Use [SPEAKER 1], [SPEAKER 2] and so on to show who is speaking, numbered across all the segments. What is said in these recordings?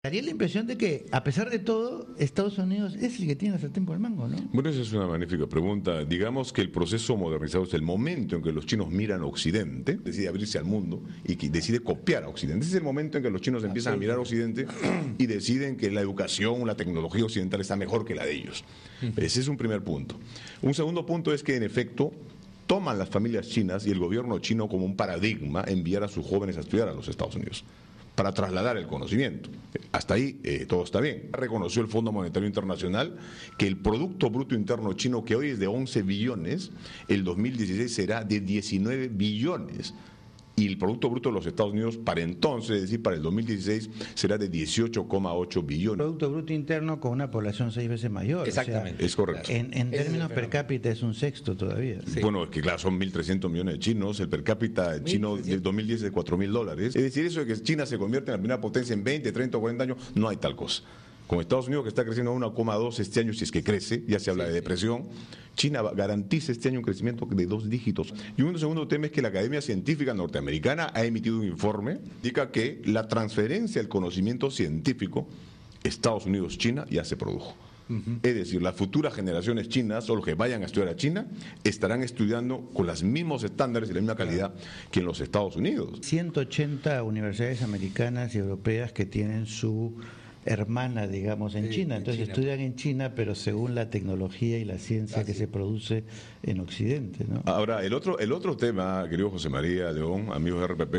[SPEAKER 1] Daría la impresión de que, a pesar de todo, Estados Unidos es el que tiene la sartén por el mango, ¿no?
[SPEAKER 2] Bueno, esa es una magnífica pregunta. Digamos que el proceso modernizado es el momento en que los chinos miran a Occidente, decide abrirse al mundo y que decide copiar a Occidente. Ese es el momento en que los chinos empiezan a mirar a Occidente y deciden que la educación, la tecnología occidental está mejor que la de ellos. Ese es un primer punto. Un segundo punto es que, en efecto, toman las familias chinas y el gobierno chino como un paradigma enviar a sus jóvenes a estudiar a los Estados Unidos, para trasladar el conocimiento. Hasta ahí todo está bien. Reconoció el Fondo Monetario Internacional que el Producto Bruto Interno chino, que hoy es de 11 billones, el 2016 será de 19 billones. Y el Producto Bruto de los Estados Unidos para entonces, es decir, para el 2016, será de 18,8 billones.
[SPEAKER 1] Producto Bruto Interno con una población 6 veces mayor.
[SPEAKER 2] Exactamente. O sea, es correcto.
[SPEAKER 1] En términos per cápita es un sexto todavía.
[SPEAKER 2] Sí. Bueno, es que claro, son 1.300 millones de chinos, el per cápita chino del 2010 es de $4.000. Es decir, eso de que China se convierte en la primera potencia en 20, 30 o 40 años, no hay tal cosa. Con Estados Unidos, que está creciendo a 1,2 este año, si es que crece, ya se habla de depresión, China garantiza este año un crecimiento de 2 dígitos. Y un segundo tema es que la Academia Científica Norteamericana ha emitido un informe, indica que la transferencia del conocimiento científico Estados Unidos-China ya se produjo. Es decir, las futuras generaciones chinas o los que vayan a estudiar a China estarán estudiando con los mismos estándares y la misma calidad que en los Estados Unidos.
[SPEAKER 1] 180 universidades americanas y europeas que tienen su hermana, digamos, en China. Entonces estudian en China, pero según la tecnología y la ciencia que se produce en Occidente, ¿no?
[SPEAKER 2] Ahora, el otro tema, querido José María León, amigos de RPP,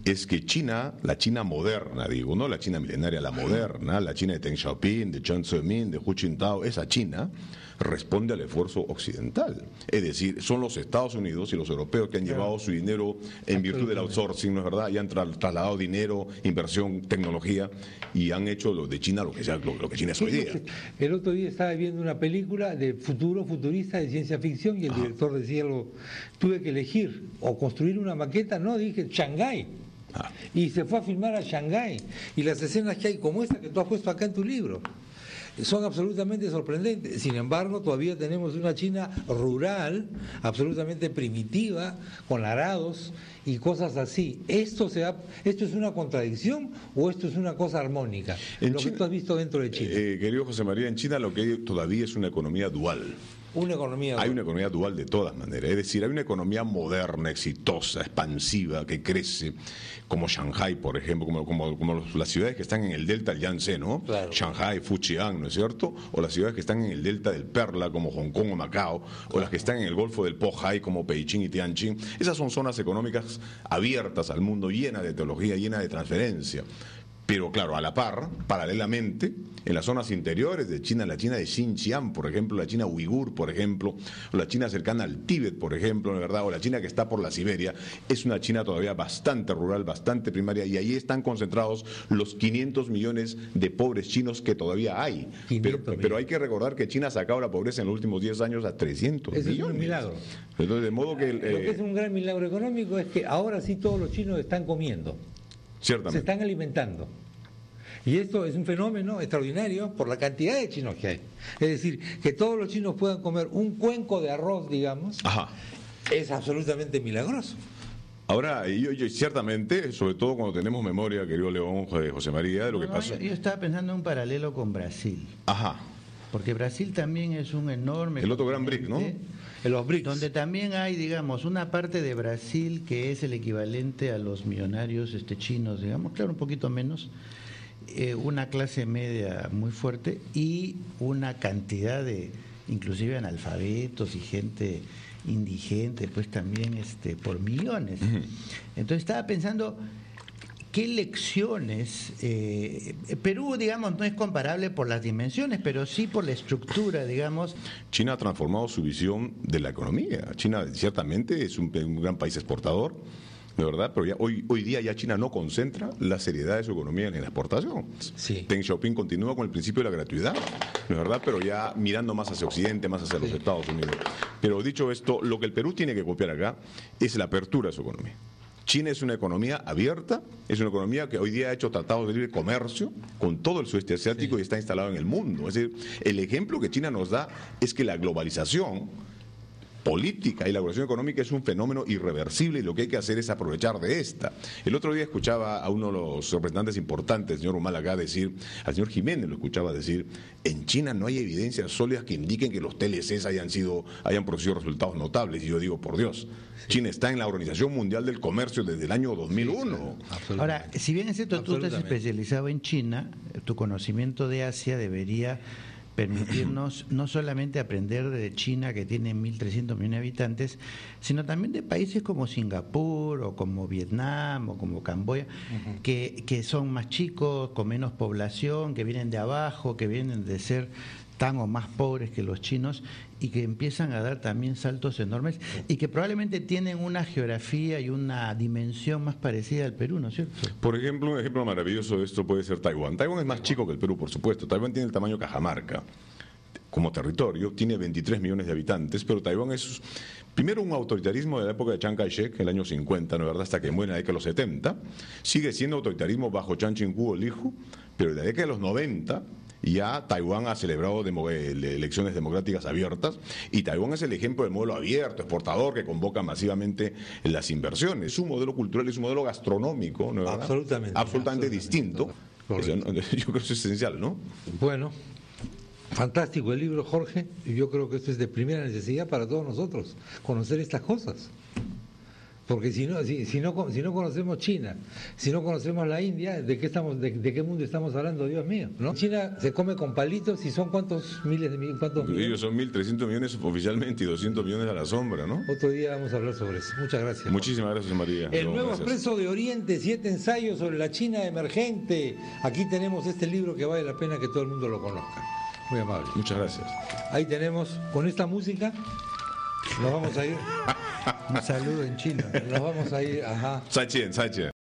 [SPEAKER 2] es que China, la China moderna, digo, no la China milenaria, la moderna, la China de Deng Xiaoping, de Jiang Zemin, de Hu Jintao, esa China responde al esfuerzo occidental. Es decir, son los Estados Unidos y los europeos que han llevado su dinero en virtud del outsourcing, ¿no es verdad? Y han trasladado dinero, inversión, tecnología, y han hecho lo de China lo que China es hoy día.
[SPEAKER 3] El otro día estaba viendo una película de futurista de ciencia ficción y el director decía tuve que elegir o construir una maqueta, no, dije Shanghái. Y se fue a filmar a Shanghái. Y las escenas que hay como esta que tú has puesto acá en tu libro son absolutamente sorprendentes. Sin embargo, todavía tenemos una China rural, absolutamente primitiva, con arados y cosas así. ¿Esto es una contradicción o esto es una cosa armónica? Lo que tú has visto dentro de China.
[SPEAKER 2] Querido José María, en China lo que hay todavía es una economía dual. Hay una economía dual de todas maneras, es decir, hay una economía moderna, exitosa, expansiva, que crece, como Shanghái, por ejemplo, como las ciudades que están en el delta del Yangtze, ¿no? Claro. Shanghái, Fujian, ¿no es cierto? O las ciudades que están en el delta del Perla, como Hong Kong o Macao, o las que están en el Golfo del Pohai, como Beijing y Tianjin. Esas son zonas económicas abiertas al mundo, llenas de tecnología, llenas de transferencia. Pero claro, a la par, paralelamente, en las zonas interiores de China, la China de Xinjiang, por ejemplo, la China uigur, por ejemplo, o la China cercana al Tíbet, por ejemplo, ¿verdad? O la China que está por la Siberia, es una China todavía bastante rural, bastante primaria, y ahí están concentrados los 500 millones de pobres chinos que todavía hay. Pero hay que recordar que China ha sacado la pobreza en los últimos 10 años a 300 millones.
[SPEAKER 3] Es un milagro.
[SPEAKER 2] Entonces, de modo que...
[SPEAKER 3] Lo que es un gran milagro económico es que ahora sí todos los chinos están comiendo.
[SPEAKER 2] Ciertamente.
[SPEAKER 3] Se están alimentando. Y esto es un fenómeno extraordinario por la cantidad de chinos que hay. Es decir, que todos los chinos puedan comer un cuenco de arroz, digamos, es absolutamente milagroso.
[SPEAKER 2] Ahora, yo ciertamente, sobre todo cuando tenemos memoria, querido León, José María, de lo que pasó.
[SPEAKER 1] Yo estaba pensando en un paralelo con Brasil. Porque Brasil también es un enorme...
[SPEAKER 2] El otro gran BRIC, ¿no?
[SPEAKER 3] Los BRICS.
[SPEAKER 1] Donde también hay, digamos, una parte de Brasil que es el equivalente a los millonarios chinos, digamos, claro, un poquito menos, una clase media muy fuerte y una cantidad de, inclusive, analfabetos y gente indigente, pues también por millones. Entonces estaba pensando... ¿Qué lecciones? Perú, digamos, no es comparable por las dimensiones, pero sí por la estructura, digamos.
[SPEAKER 2] China ha transformado su visión de la economía. China ciertamente es un gran país exportador, de verdad, pero ya hoy día ya China no concentra la seriedad de su economía en la exportación.
[SPEAKER 3] Sí.
[SPEAKER 2] Deng Xiaoping continúa con el principio de la gratuidad, ¿no es verdad? Pero ya mirando más hacia Occidente, más hacia los Estados Unidos. Pero dicho esto, lo que el Perú tiene que copiar acá es la apertura de su economía. China es una economía abierta, es una economía que hoy día ha hecho tratados de libre comercio con todo el sudeste asiático y está instalado en el mundo. Es decir, el ejemplo que China nos da es que la globalización política y la globalización económica es un fenómeno irreversible y lo que hay que hacer es aprovechar de esta. El otro día escuchaba a uno de los representantes importantes, el señor Humala, decir, al señor Jiménez lo escuchaba decir, en China no hay evidencias sólidas que indiquen que los TLCs hayan producido resultados notables. Y yo digo, por Dios, China está en la Organización Mundial del Comercio desde el año 2001.
[SPEAKER 1] Sí, ahora, si bien es cierto, tú estás especializado en China, tu conocimiento de Asia debería permitirnos no solamente aprender de China, que tiene 1.300 millones de habitantes, sino también de países como Singapur o como Vietnam o como Camboya, que son más chicos, con menos población, que vienen de abajo, que vienen de ser tan o más pobres que los chinos y que empiezan a dar también saltos enormes y que probablemente tienen una geografía y una dimensión más parecida al Perú, ¿no es cierto?
[SPEAKER 2] Por ejemplo, un ejemplo maravilloso de esto puede ser Taiwán. Taiwán es más chico que el Perú, por supuesto. Taiwán tiene el tamaño de Cajamarca. Como territorio, tiene 23 millones de habitantes, pero Taiwán es primero un autoritarismo de la época de Chiang Kai-shek, en el año 50, ¿no es verdad?, hasta que muere en la década de los 70. Sigue siendo autoritarismo bajo Chiang Ching-kuo, el hijo, pero en la década de los 90 ya Taiwán ha celebrado elecciones democráticas abiertas y Taiwán es el ejemplo del modelo abierto, exportador, que convoca masivamente las inversiones. Su modelo cultural es un modelo gastronómico, ¿no es verdad? Absolutamente distinto. Yo creo que eso es esencial, ¿no?
[SPEAKER 3] Bueno, fantástico el libro, Jorge, y yo creo que esto es de primera necesidad para todos nosotros, conocer estas cosas. Porque si no conocemos China, si no conocemos la India, ¿de qué mundo estamos hablando, Dios mío? ¿No? China se come con palitos y son ¿cuántos miles de millones?
[SPEAKER 2] Ellos son 1.300 millones oficialmente y 200 millones a la sombra, ¿no?
[SPEAKER 3] Otro día vamos a hablar sobre eso. Muchas gracias.
[SPEAKER 2] Muchísimas gracias, María.
[SPEAKER 3] El nuevo Expreso de Oriente, 7 ensayos sobre la China emergente. Aquí tenemos este libro que vale la pena que todo el mundo lo conozca. Muy amable.
[SPEAKER 2] Muchas gracias.
[SPEAKER 3] Ahí tenemos, con esta música, nos vamos a ir.
[SPEAKER 1] Un saludo en chino.
[SPEAKER 3] Nos vamos a ir, ajá.
[SPEAKER 2] 再见，再见。